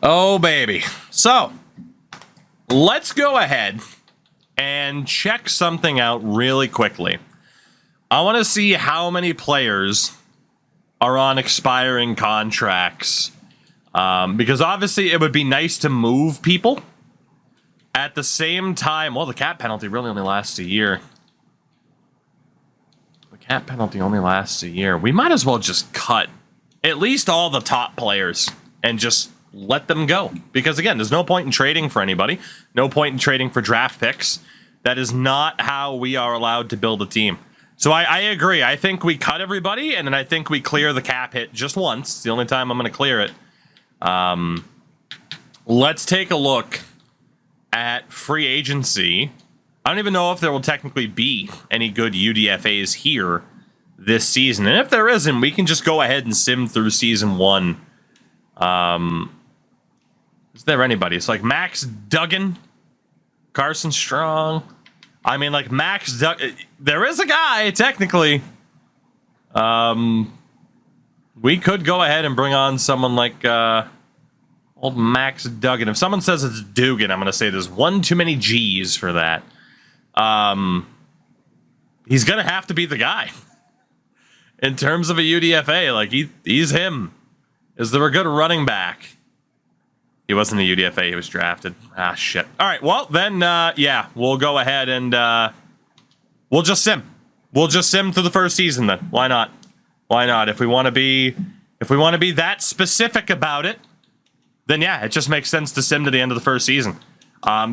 Oh, baby. So, let's go ahead and check something out really quickly. I want to see how many players are on expiring contracts. Because obviously it would be nice to move people. At the same time, well, the cap penalty really only lasts a year. The cap penalty only lasts a year. We might as well just cut at least all the top players and just let them go. Because again, there's no point in trading for anybody. No point in trading for draft picks. That is not how we are allowed to build a team. So I agree. I think we cut everybody, and then I think we clear the cap hit just once. It's the only time I'm going to clear it. Let's take a look at free agency. I don't even know if there will technically be any good UDFAs here this season. And if there isn't, we can just go ahead and sim through season 1. Is there anybody? It's like Max Duggan, Carson Strong. I mean, like Max Duggan. There is a guy, technically. We could go ahead and bring on someone like old Max Duggan. If someone says it's Dugan, I'm going to say there's one too many G's for that. He's going to have to be the guy. In terms of a UDFA, like he's him. Is there a good running back? He wasn't a UDFA, he was drafted. Ah, shit. All right, well, then, yeah, we'll go ahead and we'll just sim. We'll just sim through the first season then. Why not? Why not? If we want to be that specific about it, then yeah, it just makes sense to sim to the end of the first season.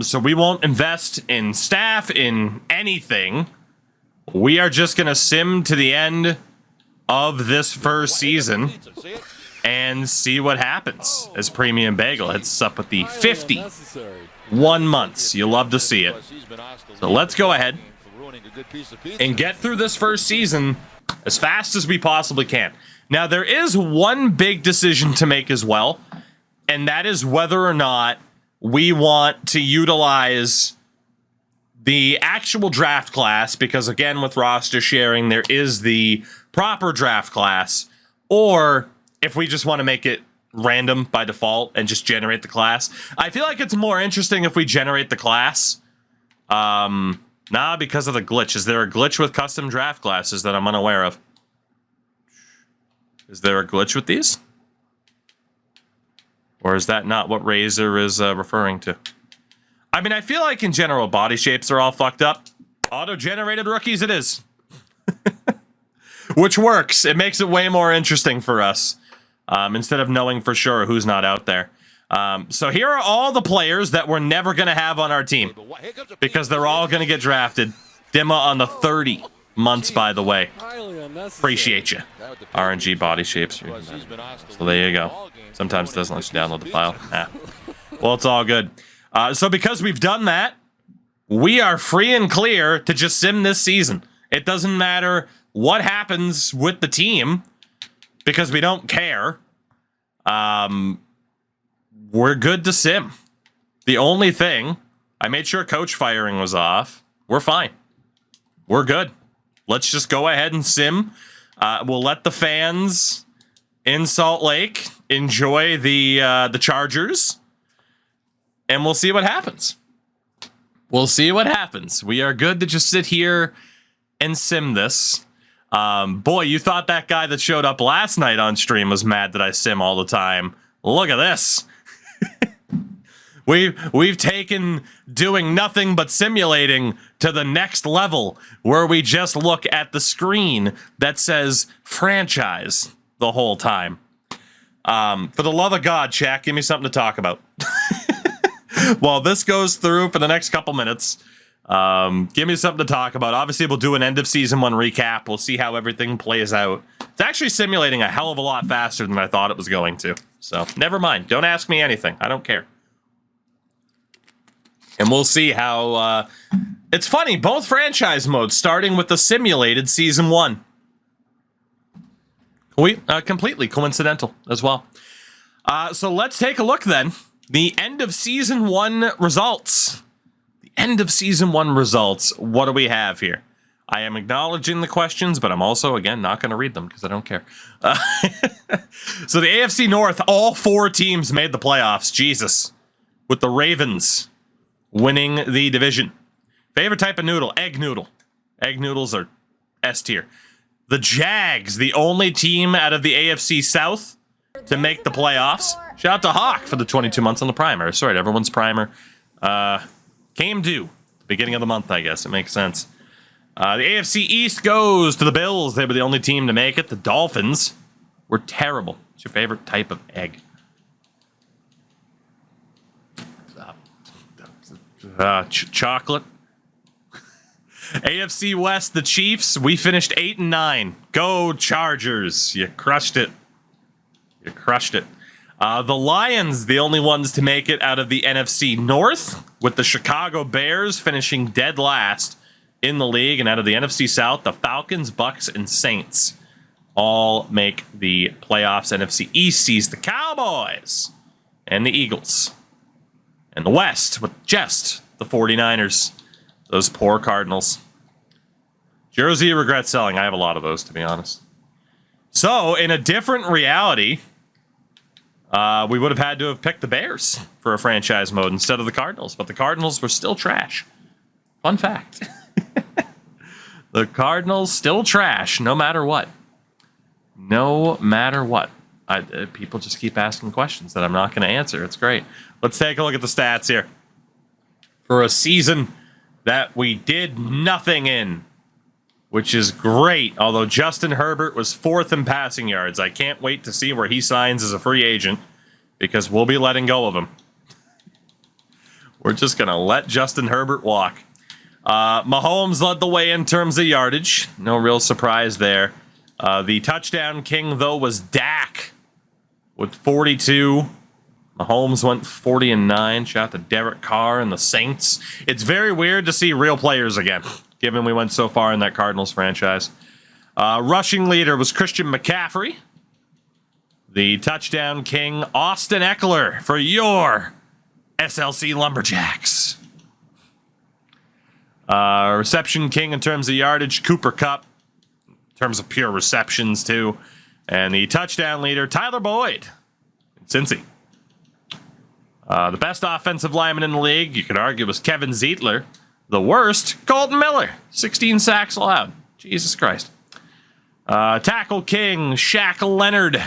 So we won't invest in staff, in anything. We are just going to sim to the end of this first season and see what happens as Premium Bagel hits up with the 51 months. You'll love to see it. So let's go ahead and get through this first season as fast as we possibly can. Now, there is one big decision to make as well, and that is whether or not we want to utilize the actual draft class, because again, with roster sharing, there is the proper draft class, or if we just want to make it random by default and just generate the class. I feel like it's more interesting if we generate the class. Nah, because of the glitch. Is there a glitch with custom draft classes that I'm unaware of? Is there a glitch with these? Or is that not what Razor is referring to? I mean, I feel like in general, body shapes are all fucked up. Auto-generated rookies it is. Which works. It makes it way more interesting for us. Instead of knowing for sure who's not out there. So here are all the players that we're never going to have on our team. Because they're all going to get drafted. Dimma on the 30 months, by the way. Appreciate you. RNG body shapes. So there you go. Sometimes it doesn't let you download the file. Ah. Well, it's all good. So because we've done that, we are free and clear to just sim this season. It doesn't matter what happens with the team, because we don't care. We're good to sim. The only thing, I made sure coach firing was off. We're fine. We're good. Let's just go ahead and sim. We'll let the fans in Salt Lake enjoy the Chargers, and we'll see what happens. We'll see what happens. We are good to just sit here and sim this. Boy, you thought that guy that showed up last night on stream was mad that I sim all the time. Look at this. We've taken doing nothing but simulating to the next level, where we just look at the screen that says franchise the whole time. For the love of God, chat, give me something to talk about. While this goes through for the next couple minutes, give me something to talk about. Obviously, we'll do an end of season 1 recap. We'll see how everything plays out. It's actually simulating a hell of a lot faster than I thought it was going to. So, never mind. Don't ask me anything. I don't care. And we'll see how... it's funny, both franchise modes, starting with the simulated season 1. Completely coincidental as well. So, let's take a look then. The end of season 1 results. End of season 1 results. What do we have here? I am acknowledging the questions, but I'm also, again, not going to read them because I don't care. So the AFC North, all 4 teams made the playoffs. Jesus. With the Ravens winning the division. Favorite type of noodle? Egg noodle. Egg noodles are S tier. The Jags, the only team out of the AFC South to make the playoffs. Shout out to Hawk for the 22 months on the primer. Sorry, everyone's primer came due. Beginning of the month, I guess. It makes sense. The AFC East goes to the Bills. They were the only team to make it. The Dolphins were terrible. What's your favorite type of egg? Chocolate. AFC West, the Chiefs. We finished 8-9. Go Chargers. You crushed it. You crushed it. The Lions, the only ones to make it out of the NFC North, with the Chicago Bears finishing dead last in the league. And out of the NFC South, the Falcons, Bucks, and Saints all make the playoffs. NFC East sees the Cowboys and the Eagles. And the West with just the 49ers. Those poor Cardinals. Jersey regret selling. I have a lot of those, to be honest. So, in a different reality, we would have had to have picked the Bears for a franchise mode instead of the Cardinals. But the Cardinals were still trash. Fun fact. The Cardinals still trash, no matter what. No matter what. People just keep asking questions that I'm not going to answer. It's great. Let's take a look at the stats here. For a season that we did nothing in, which is great, although Justin Herbert was 4th in passing yards. I can't wait to see where he signs as a free agent, because we'll be letting go of him. We're just going to let Justin Herbert walk. Mahomes led the way in terms of yardage. No real surprise there. The touchdown king, though, was Dak with 42. Mahomes went 40-9. Shout out to Derek Carr and the Saints. It's very weird to see real players again, given we went so far in that Cardinals franchise. Rushing leader was Christian McCaffrey. The touchdown king, Austin Eckler, for your SLC Lumberjacks. Reception king in terms of yardage, Cooper Kupp. In terms of pure receptions, too. And the touchdown leader, Tyler Boyd. Cincy. The best offensive lineman in the league, you could argue, was Kevin Zeitler. The worst, Colton Miller. 16 sacks allowed. Jesus Christ. Tackle king, Shaq Leonard.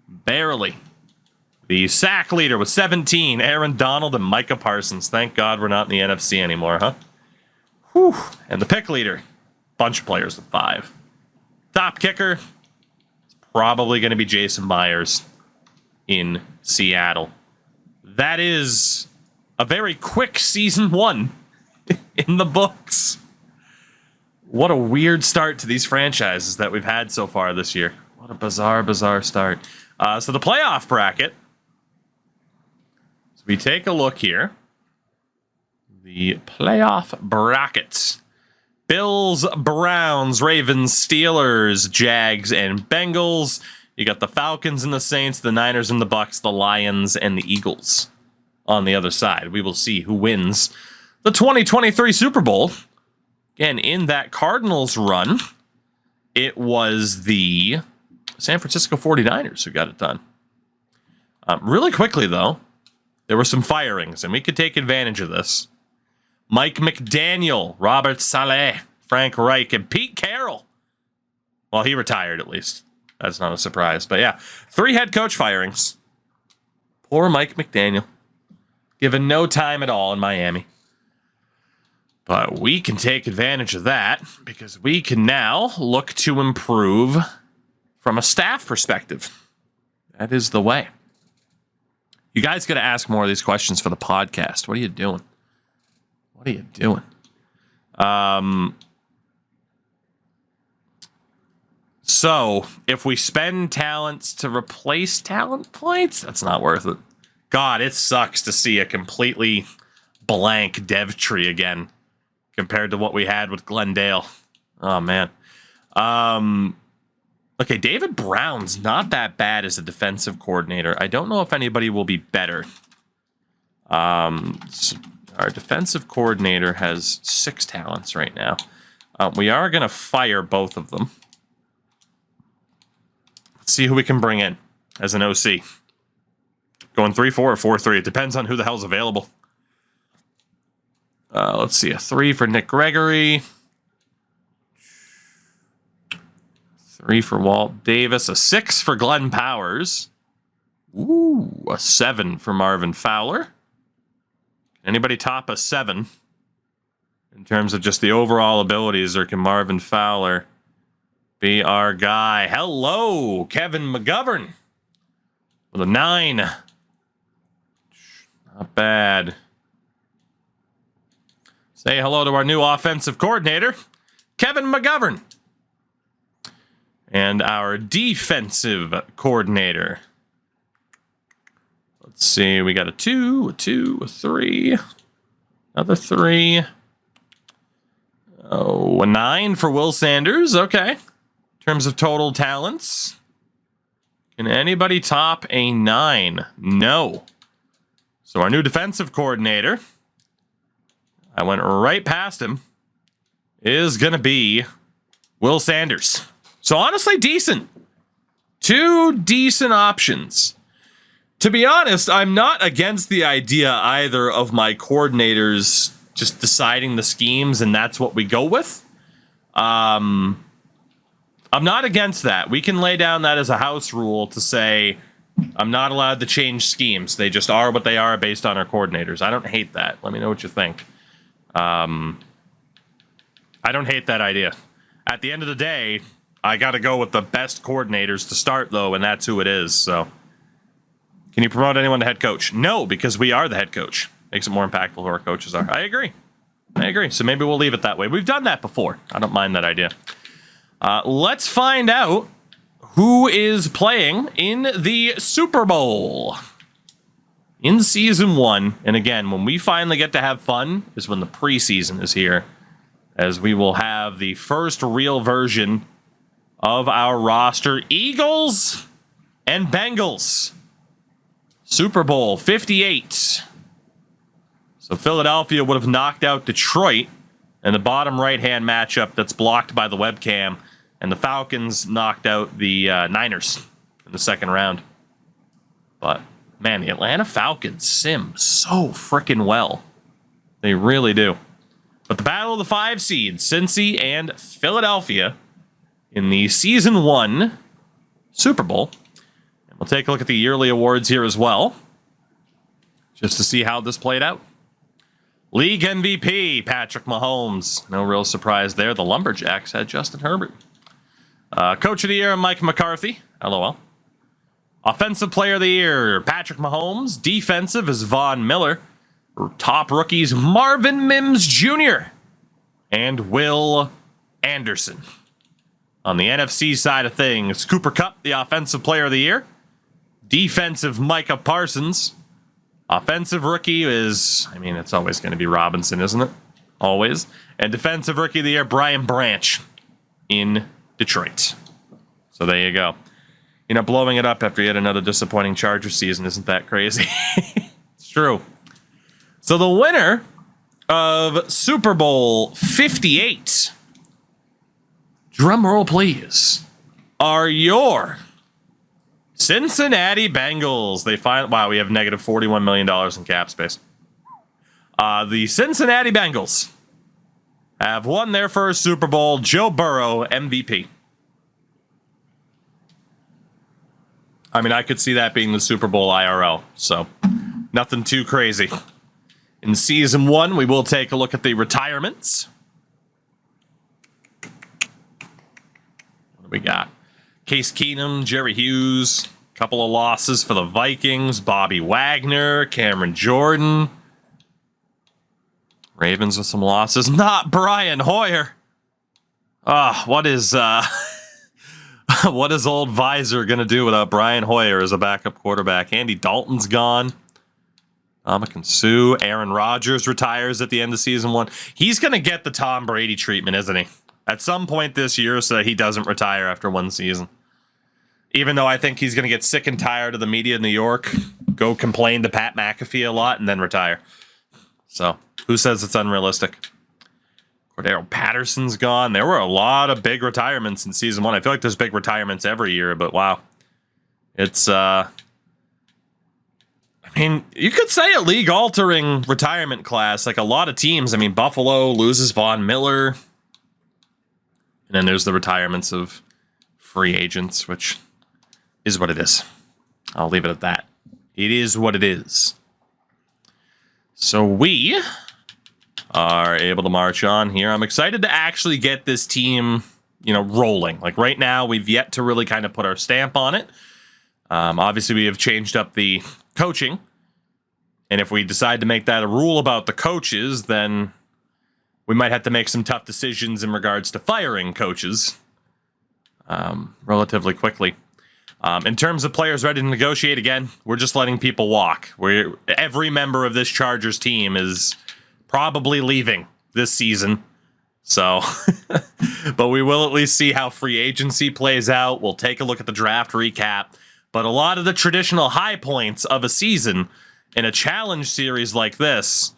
Barely. The sack leader was 17, Aaron Donald and Micah Parsons. Thank God we're not in the NFC anymore, huh? Whew. And the pick leader, bunch of players with 5. Top kicker, it's probably going to be Jason Myers in Seattle. That is a very quick season 1 in the books. What a weird start to these franchises that we've had so far this year. What a bizarre, bizarre start. So the playoff bracket. So we take a look here. The playoff brackets. Bills, Browns, Ravens, Steelers, Jags, and Bengals. You got the Falcons and the Saints, the Niners and the Bucks, the Lions, and the Eagles on the other side. We will see who wins the 2023 Super Bowl. Again, in that Cardinals run, it was the San Francisco 49ers who got it done. Really quickly, though, there were some firings, and we could take advantage of this. Mike McDaniel, Robert Saleh, Frank Reich, and Pete Carroll. Well, he retired, at least. That's not a surprise. But yeah, 3 head coach firings. Poor Mike McDaniel. Given no time at all in Miami. But we can take advantage of that because we can now look to improve from a staff perspective. That is the way. You guys got to ask more of these questions for the podcast. What are you doing? What are you doing? So, if we spend talents to replace talent points, that's not worth it. God, it sucks to see a completely blank dev tree again compared to what we had with Glendale. Oh, man. Okay, David Brown's not that bad as a defensive coordinator. I don't know if anybody will be better. Our defensive coordinator has 6 talents right now. We are going to fire both of them. Let's see who we can bring in as an OC. Going 3-4 or 4-3. It depends on who the hell's available. Let's see. A 3 for Nick Gregory. 3 for Walt Davis. A 6 for Glenn Powers. Ooh, a 7 for Marvin Fowler. Anybody top a 7 in terms of just the overall abilities, or can Marvin Fowler be our guy? Hello, Kevin McGovern with a 9. Not bad. Say hello to our new offensive coordinator, Kevin McGovern. And our defensive coordinator. Let's see, we got a 2, a 2, a 3, another 3. Oh, a 9 for Will Sanders. Okay. In terms of total talents, can anybody top a 9? No. So our new defensive coordinator, I went right past him, is going to be Will Sanders. So honestly, decent. 2 decent options. To be honest, I'm not against the idea either of my coordinators just deciding the schemes and that's what we go with. I'm not against that. We can lay down that as a house rule to say I'm not allowed to change schemes. They just are what they are based on our coordinators. I don't hate that. Let me know what you think. I don't hate that idea. At the end of the day, I got to go with the best coordinators to start, though, and that's who it is. So, can you promote anyone to head coach? No, because we are the head coach. Makes it more impactful who our coaches are. I agree. So maybe we'll leave it that way. We've done that before. I don't mind that idea. Let's find out who is playing in the Super Bowl in Season 1. And again, when we finally get to have fun is when the preseason is here, as we will have the first real version of our roster. Eagles and Bengals. Super Bowl 58. So Philadelphia would have knocked out Detroit in the bottom right-hand matchup that's blocked by the webcam. And the Falcons knocked out the Niners in the second round. But, man, the Atlanta Falcons sim so freaking well. They really do. But the battle of the 5 seeds, Cincy and Philadelphia, in the Season 1 Super Bowl. And we'll take a look at the yearly awards here as well, just to see how this played out. League MVP, Patrick Mahomes. No real surprise there. The Lumberjacks had Justin Herbert. Coach of the Year, Mike McCarthy. LOL. Offensive Player of the Year, Patrick Mahomes. Defensive is Von Miller. Top rookies, Marvin Mims Jr. and Will Anderson. On the NFC side of things, Cooper Kupp, the Offensive Player of the Year. Defensive, Micah Parsons. Offensive rookie is, I mean, it's always going to be Robinson, isn't it? Always. And Defensive Rookie of the Year, Brian Branch in Detroit. So there you go. You know, blowing it up after yet another disappointing Charger season isn't that crazy. It's true. So the winner of Super Bowl 58, drum roll please, are your Cincinnati Bengals. They find, wow, we have negative $41 million in cap space. The Cincinnati Bengals have won their first Super Bowl. Joe Burrow, MVP. I mean, I could see that being the Super Bowl IRL, so nothing too crazy. In Season 1, we will take a look at the retirements. What do we got? Case Keenum, Jerry Hughes, a couple of losses for the Vikings, Bobby Wagner, Cameron Jordan. Ravens with some losses. Not Brian Hoyer. What is what is old Visor going to do without Brian Hoyer as a backup quarterback? Andy Dalton's gone. Ndamukong Suh. Aaron Rodgers retires at the end of Season 1. He's going to get the Tom Brady treatment, isn't he? At some point this year, so that he doesn't retire after one season. Even though I think he's going to get sick and tired of the media in New York, go complain to Pat McAfee a lot, and then retire. So, who says it's unrealistic? Cordero Patterson's gone. There were a lot of big retirements in season 1. I feel like there's big retirements every year, but wow. It's, I mean, you could say a league-altering retirement class. Like a lot of teams. I mean, Buffalo loses Von Miller. And then there's the retirements of free agents, which is what it is. I'll leave it at that. It is what it is. So we are able to march on here. I'm excited to actually get this team, you know, rolling. Like right now, we've yet to really kind of put our stamp on it. Obviously, we have changed up the coaching. And if we decide to make that a rule about the coaches, then we might have to make some tough decisions in regards to firing coaches relatively quickly. In terms of players ready to negotiate, again, we're just letting people walk. Every member of this Chargers team is probably leaving this season. So, but we will at least see how free agency plays out. We'll take a look at the draft recap. But a lot of the traditional high points of a season in a challenge series like this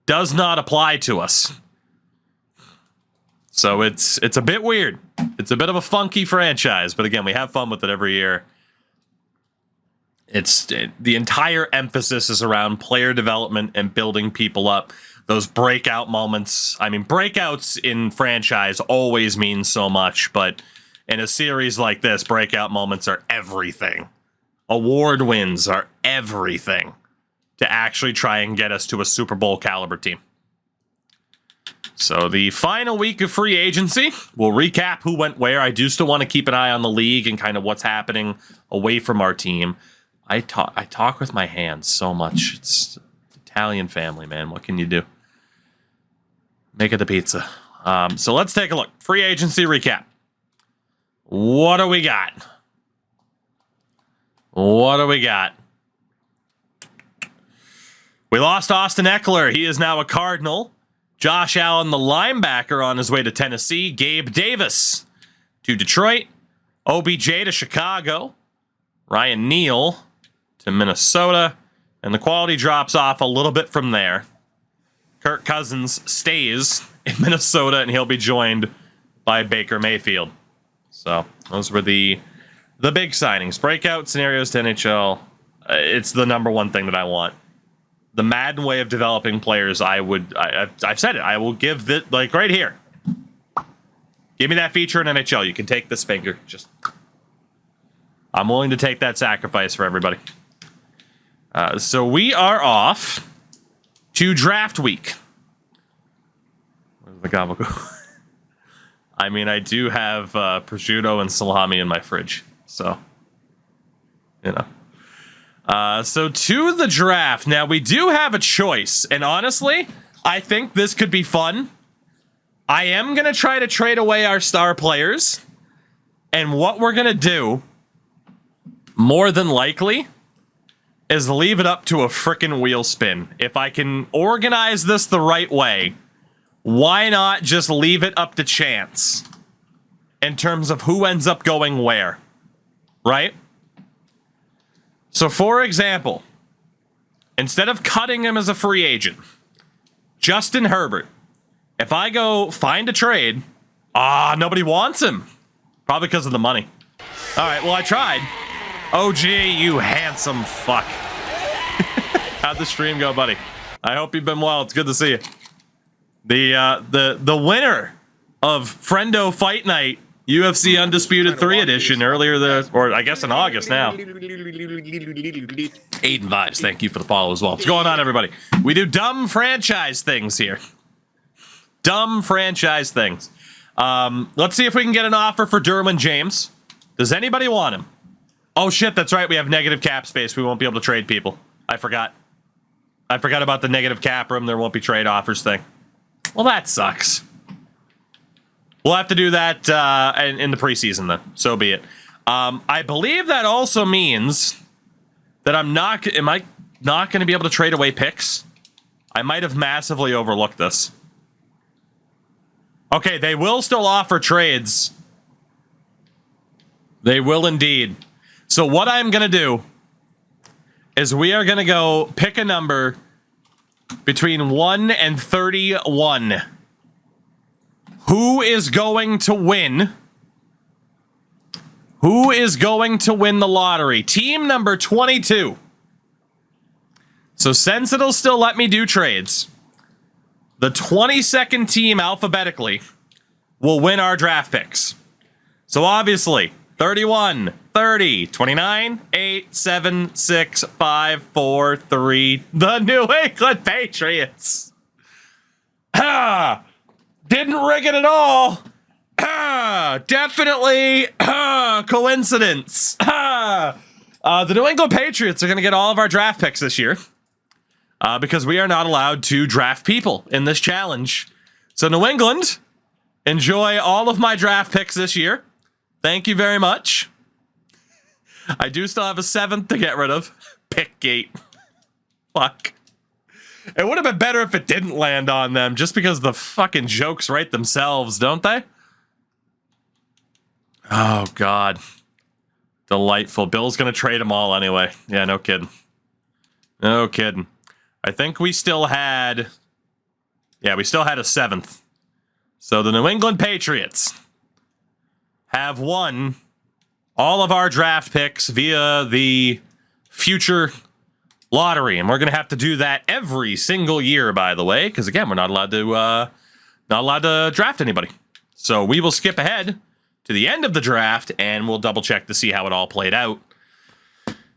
does not apply to us. So it's a bit weird. It's a bit of a funky franchise, but again, we have fun with it every year. The entire emphasis is around player development and building people up. Those breakout moments. I mean, breakouts in franchise always mean so much, but in a series like this, breakout moments are everything. Award wins are everything to actually try and get us to a Super Bowl caliber team. So the final week of free agency, we'll recap who went where. I do still want to keep an eye on the league and kind of what's happening away from our team. I talk with my hands so much. It's Italian family, man. What can you do? Make it the pizza. So let's take a look. Free agency recap. What do we got? What do we got? We lost Austin Eckler. He is now a Cardinal. Josh Allen, the linebacker, on his way to Tennessee. Gabe Davis to Detroit. OBJ to Chicago. Ryan Neal to Minnesota. And the quality drops off a little bit from there. Kirk Cousins stays in Minnesota, and he'll be joined by Baker Mayfield. So those were the big signings. Breakout scenarios to NHL. It's the number one thing that I want. The Madden way of developing players, I've said it. I will give that, like right here. Give me that feature in NHL. You can take this finger. I'm willing to take that sacrifice for everybody. So we are off to draft week. Where's the gobble go? I mean, I do have prosciutto and salami in my fridge, so you know. So to the draft. Now, we do have a choice, and honestly, I think this could be fun. I am going to try to trade away our star players, and what we're going to do, more than likely, is leave it up to a frickin' wheel spin. If I can organize this the right way, why not just leave it up to chance in terms of who ends up going where, right? So, for example, instead of cutting him as a free agent, Justin Herbert, if I go find a trade, nobody wants him. Probably because of the money. All right, well, I tried. OG, you handsome fuck. How'd the stream go, buddy? I hope you've been well. It's good to see you. The winner of Friendo Fight Night UFC Undisputed 3 edition earlier or I guess in August now. Aiden Vibes, thank you for the follow as well. What's going on, everybody? We do dumb franchise things here. Dumb franchise things. Let's see if we can get an offer for Derwin James. Does anybody want him? Oh shit, that's right. We have negative cap space. We won't be able to trade people. I forgot about the negative cap room. There won't be trade offers thing. Well, that sucks. We'll have to do that in the preseason then. So be it. I believe that also means that am I not going to be able to trade away picks? I might have massively overlooked this. Okay, they will still offer trades. They will indeed. So what I'm going to do is we are going to go pick a number between 1 and 31. Who is going to win? Who is going to win the lottery? Team number 22. So since it'll still let me do trades, the 22nd team alphabetically will win our draft picks. So obviously, 31, 30, 29, 8, 7, 6, 5, 4, 3, the New England Patriots. Didn't rig it at all. Definitely coincidence. The New England Patriots are going to get all of our draft picks this year because we are not allowed to draft people in this challenge. So New England, enjoy all of my draft picks this year. Thank you very much. I do still have a 7th to get rid of. Pickgate. Fuck. It would have been better if it didn't land on them, just because the fucking jokes write themselves, don't they? Oh, God. Delightful. Bill's going to trade them all anyway. Yeah, no kidding. No kidding. I think we still had... Yeah, we still had a 7th. So the New England Patriots have won all of our draft picks via the future lottery, and we're gonna have to do that every single year, by the way, because again, we're not allowed to draft anybody. So we will skip ahead to the end of the draft, and we'll double check to see how it all played out,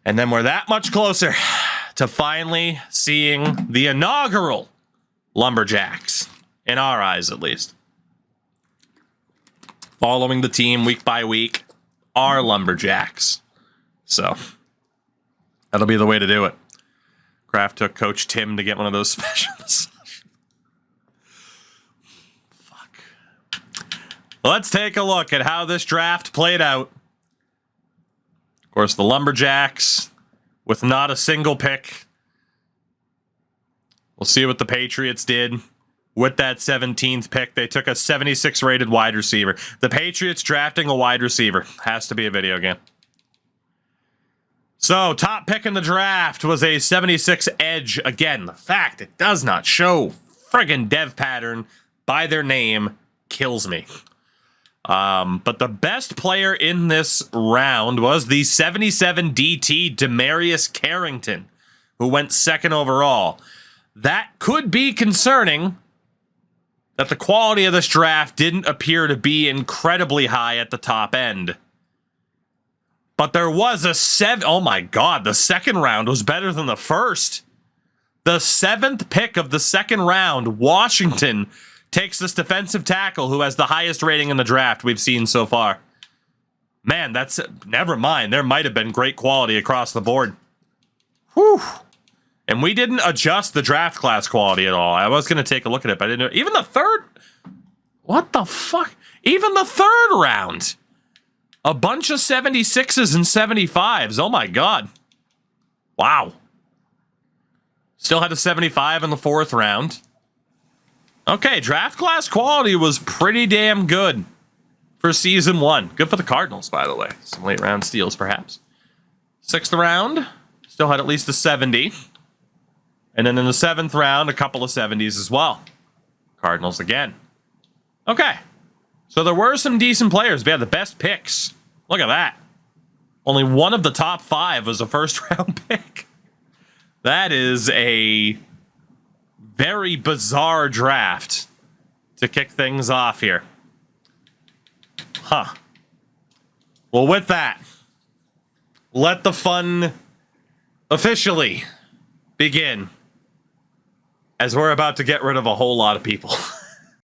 and then we're that much closer to finally seeing the inaugural Lumberjacks, in our eyes at least. Following the team week by week are Lumberjacks. So that'll be the way to do it. Kraft took Coach Tim to get one of those specials. Fuck. Let's take a look at how this draft played out. Of course, the Lumberjacks with not a single pick. We'll see what the Patriots did. With that 17th pick, they took a 76 rated wide receiver. The Patriots drafting a wide receiver. Has to be a video game. So, top pick in the draft was a 76 edge. Again, the fact it does not show friggin' dev pattern by their name kills me. But the best player in this round was the 77 DT Demarius Carrington, who went 2nd overall. That could be concerning, that the quality of this draft didn't appear to be incredibly high at the top end. But there was a oh my God, the 2nd round was better than the 1st. The 7th pick of the 2nd round, Washington takes this defensive tackle who has the highest rating in the draft we've seen so far. Man, that's, never mind. There might have been great quality across the board. Whew. And we didn't adjust the draft class quality at all. I was going to take a look at it, but I didn't. Even the 3rd? What the fuck? Even the 3rd round. A bunch of 76s and 75s. Oh my God. Wow. Still had a 75 in the 4th round. Okay, draft class quality was pretty damn good for season 1. Good for the Cardinals, by the way. Some late round steals, perhaps. 6th round. Still had at least a 70. And then in the 7th round, a couple of 70s as well. Cardinals again. Okay. So there were some decent players. We had the best picks. Look at that. Only one of the top 5 was a 1st round pick. That is a very bizarre draft to kick things off here. Huh. Well, with that, let the fun officially begin, as we're about to get rid of a whole lot of people.